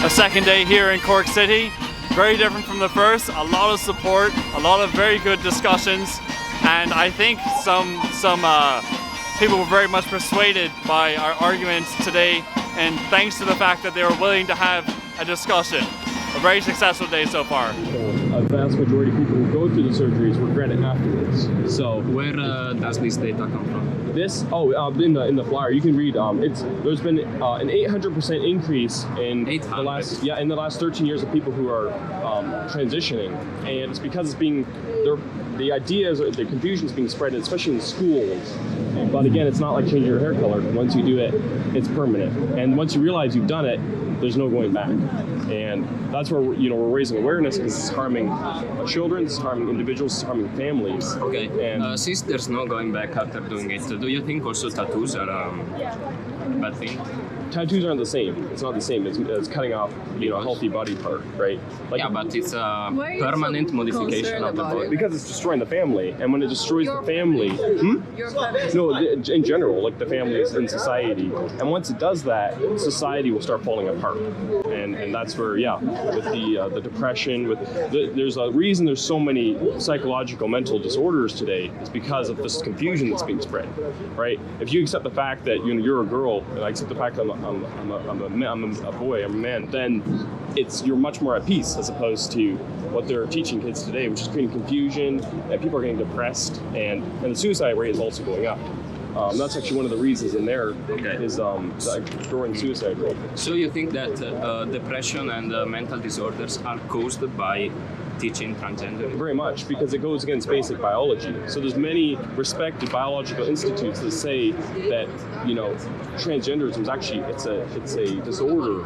a second day here in Cork City. Very different from the first, a lot of support, a lot of very good discussions, and I think some people were very much persuaded by our arguments today, and thanks to the fact that they were willing to have a discussion. A very successful day so far. A vast majority of people who go through the surgeries regret it afterwards. So where does this data come from? This, in the flyer, you can read. There's been an 800% increase in the last 13 years of people who are transitioning, and it's because the ideas, the confusion is being spread, especially in schools. But again, it's not like changing your hair color. Once you do it, it's permanent, and once you realize you've done it, there's no going back. And that's where we're raising awareness, because it's harming children, it's harming individuals, it's harming families. Okay. And since there's no going back after doing it, do you think also tattoos are a bad thing? Tattoos aren't the same. It's not the same as cutting off, a healthy body part, right? But it's a permanent modification of the body. Because it's destroying the family, and when it destroys the family, in general, like the families in society, and once it does that, society will start falling apart, and that's where, with the depression, there's a reason there's so many psychological mental disorders today. It's because of this confusion that's being spread, right? If you accept the fact that you're a girl, and I accept the fact that I'm a boy, I'm a man, then you're much more at peace, as opposed to what they're teaching kids today, which is creating confusion, and people are getting depressed, and the suicide rate is also going up. That's actually one of the reasons in there is the growing suicide rate. So you think that depression and mental disorders are caused by teaching transgender? Very much, because it goes against basic biology. So there's many respected biological institutes that say that transgenderism is actually it's a disorder.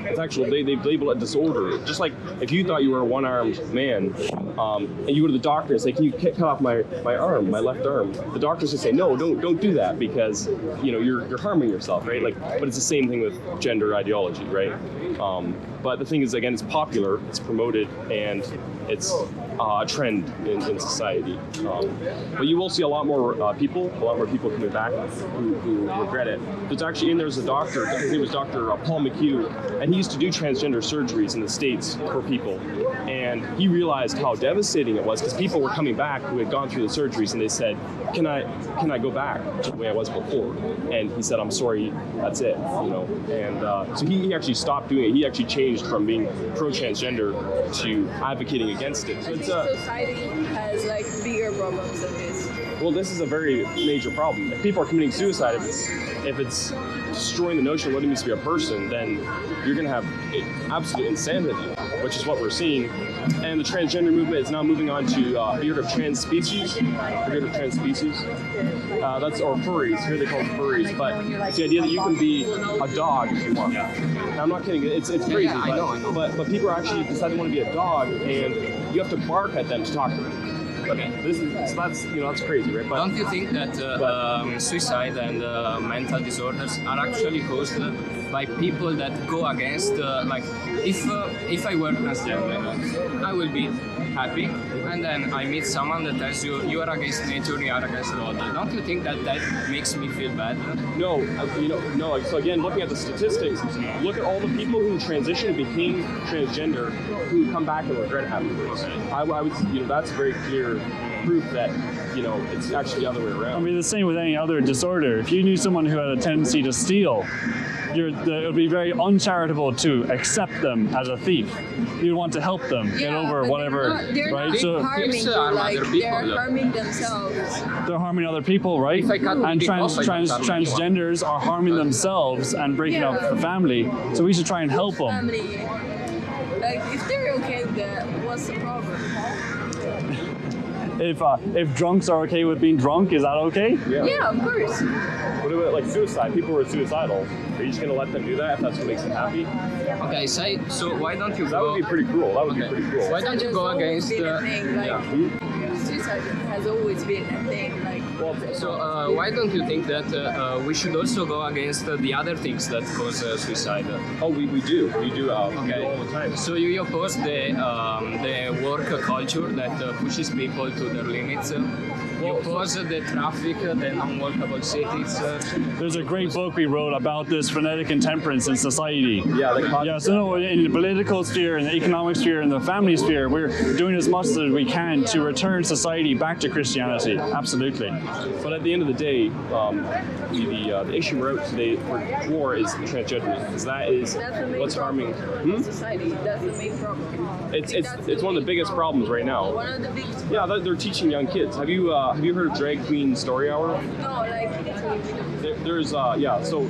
It's actually they've labeled it disorder. Just like if you thought you were a one-armed man, and you go to the doctor and say, "Can you cut off my arm, my left arm?" The doctors would say, "No, don't do that, because you're harming yourself," right? But it's the same thing with gender ideology, right? But the thing is, again, it's popular, it's promoted, and it's a trend in society. But you will see a lot more people coming back who regret it. There's a doctor, his name was Dr. Paul McHugh, and he used to do transgender surgeries in the States for people. And he realized how devastating it was, because people were coming back who had gone through the surgeries, and they said, can I go back to the way I was before? And he said, "I'm sorry, that's it." And so he actually stopped doing it. He actually changed from being pro-transgender to advocating against it. So society has bigger problems than this. Well, this is a very major problem. If people are committing suicide, if it's destroying the notion of what it means to be a person, then you're going to have absolute insanity, which is what we're seeing. And the transgender movement is now moving on to have you heard of trans species? That's or furries. Here they call them furries. But it's the idea that you can be a dog if you want. Now, I'm not kidding. It's crazy. Yeah, I know. But people are actually deciding they want to be a dog, and you have to bark at them to talk to them. Okay. That's crazy, right? But don't you think that suicide and mental disorders are actually caused by people that go against, if I were transgender, I will be happy, and then I meet someone that tells you are against nature, you are against the world. Don't you think that makes me feel bad? No, no. So again, looking at the statistics, look at all the people who transitioned and became transgender who come back and regret it afterwards. I would, that's very clear proof that it's actually the other way around. I mean, the same with any other disorder. If you knew someone who had a tendency to steal, it would be very uncharitable to accept them as a thief. You'd want to help them get over whatever, they're right? Not harming you, they're harming themselves. They're harming other people, right? And transgenders are harming themselves and breaking up the family. So we should try and help them. Family. If they're okay with that, what's the problem? If drunks are okay with being drunk, is that okay? Yeah, of course. What about suicide? People who are suicidal. Are you just going to let them do that if that's what makes them happy? Okay, so why don't you That would be pretty cruel. Why don't you go against Suicide has always been a thing. Like, So why don't you think that we should also go against the other things that cause suicide? Oh, we do. We do all the time. So you oppose the work culture that pushes people to their limits. You oppose the traffic, the non-workable cities. There's a great book we wrote about this frenetic intemperance in society. Yeah, So no, in the political sphere, in the economic sphere, in the family sphere, we're doing as much as we can to return society back to Christianity. Absolutely. But at the end of the day, the issue we're out today for war is transgenderism, because that is that's the main what's harming. problem in society. That's the main problem. It's one of the biggest problems right now. One of the biggest. Yeah, they're teaching young kids. Have you heard of Drag Queen Story Hour? No, like. There's so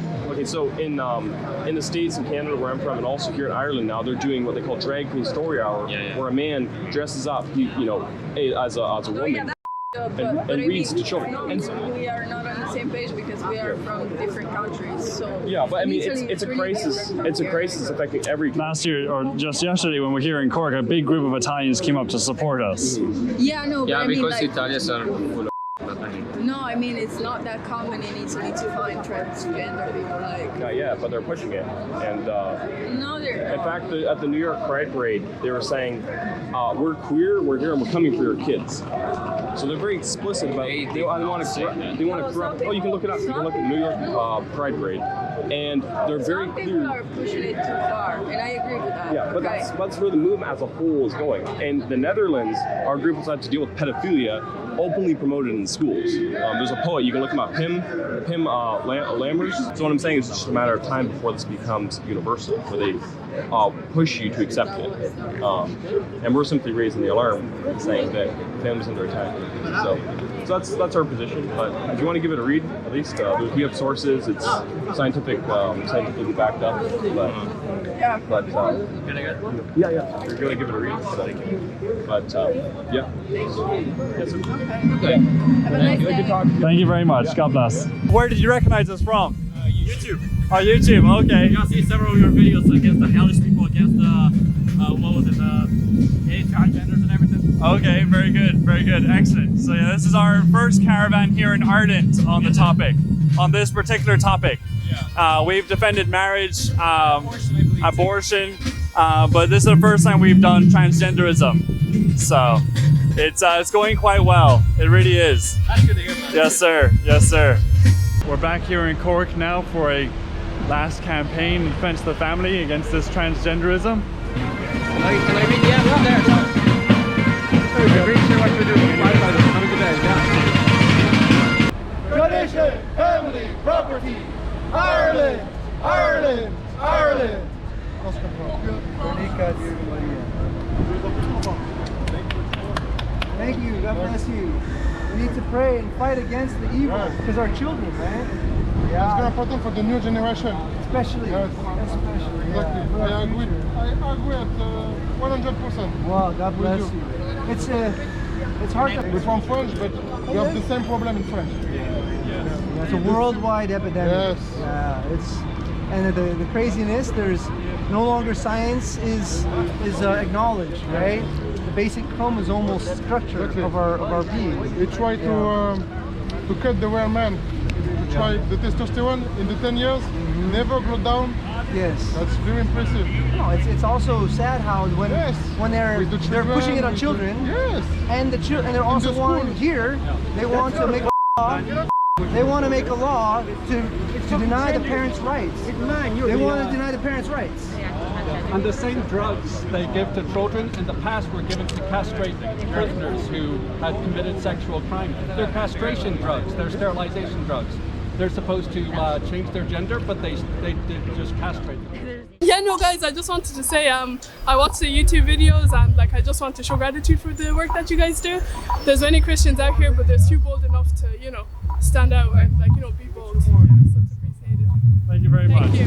in the States and Canada where I'm from, and also here in Ireland now, they're doing what they call Drag Queen Story Hour, where a man dresses up, as a woman. But And I reads mean, to children. we are not on the same page because we are from different countries. So Yeah, but I mean, literally, it's a really crisis. different It's a here. crisis affecting every. Last year, or just yesterday, when we were here in Cork, a big group of Italians came up to support us. Yeah, no, but Yeah, I mean, because like, Italians are full of. no, I mean, it's not that common in Italy to find transgender people. Like, Not yet, but they're pushing it. And no, they're in not. fact, at the New York Pride Parade, they were saying, "We're queer. We're here, and we're coming for your kids." So they're very explicit about they want to corrupt. Oh, you can look it up. You can look at New York Pride Parade, and they're very Some clear. people are pushing it too far, and I agree with that. Yeah, but okay. that's where the movement as a whole is going. And the Netherlands, our group has had to deal with pedophilia openly promoted in schools. There's a poet, you can look him up, Pim Lammers. So what I'm saying is it's just a matter of time before this becomes universal, where they push you to accept it. And we're simply raising the alarm, saying that families under attack. So that's our position. But if you want to give it a read, at least we have sources. It's scientifically backed up. But yeah, you're going to give it a read. But yeah. Yes, sir. Okay. Have a nice day. Good talk. Thank you very much. God bless. Where did you recognize us from? YouTube. Oh, YouTube. Okay. I see several of your videos against the hellish people, against the gay transgenders and everything. Okay. Very good. Very good. Excellent. So yeah, this is our first caravan here in Ireland on the topic, on this particular topic. We've defended marriage, abortion, but this is the first time we've done transgenderism. So it's going quite well. It really is. That's good to hear, man. Yes, sir. Yes, sir. We're back here in Cork now for a last campaign in defense of the family against this transgenderism. Can I read the answer there? I appreciate what you're doing. Have a good day. Yeah. Tradition, family, property, Ireland, Ireland, Ireland. Thank you, God bless you. We need to pray and fight against the evil, because our children, man. It's very important for the new generation. Especially. Yes. Especially. Exactly. I agree at 100%. Wow, God bless you. It's hard to. We're from French, but we have the same problem in French. Yeah, it's a worldwide epidemic. Yes. Yeah, and the craziness. There's no longer science is acknowledged, right? The basic chromosomal structure of our being. We try to cut the real man. We try the testosterone in the 10 years, never go down. Yes. That's very impressive. No, it's also sad how when they're With the they're children, pushing it on with children. Yes. And they're also the wanting schools. here. They want to make a law. They want to make a law to deny the parents' rights. They want to deny the parents' rights. And the same drugs they give to children in the past were given to castrate prisoners who had committed sexual crime. They're castration drugs, they're sterilization drugs. They're supposed to change their gender, but they did just castrate them. Yeah, no guys, I just wanted to say I watched the YouTube videos and I just want to show gratitude for the work that you guys do. There's many Christians out here, but there's few bold enough to, stand out and be bold. Yeah, so it's appreciated. Thank you very much. Thank you.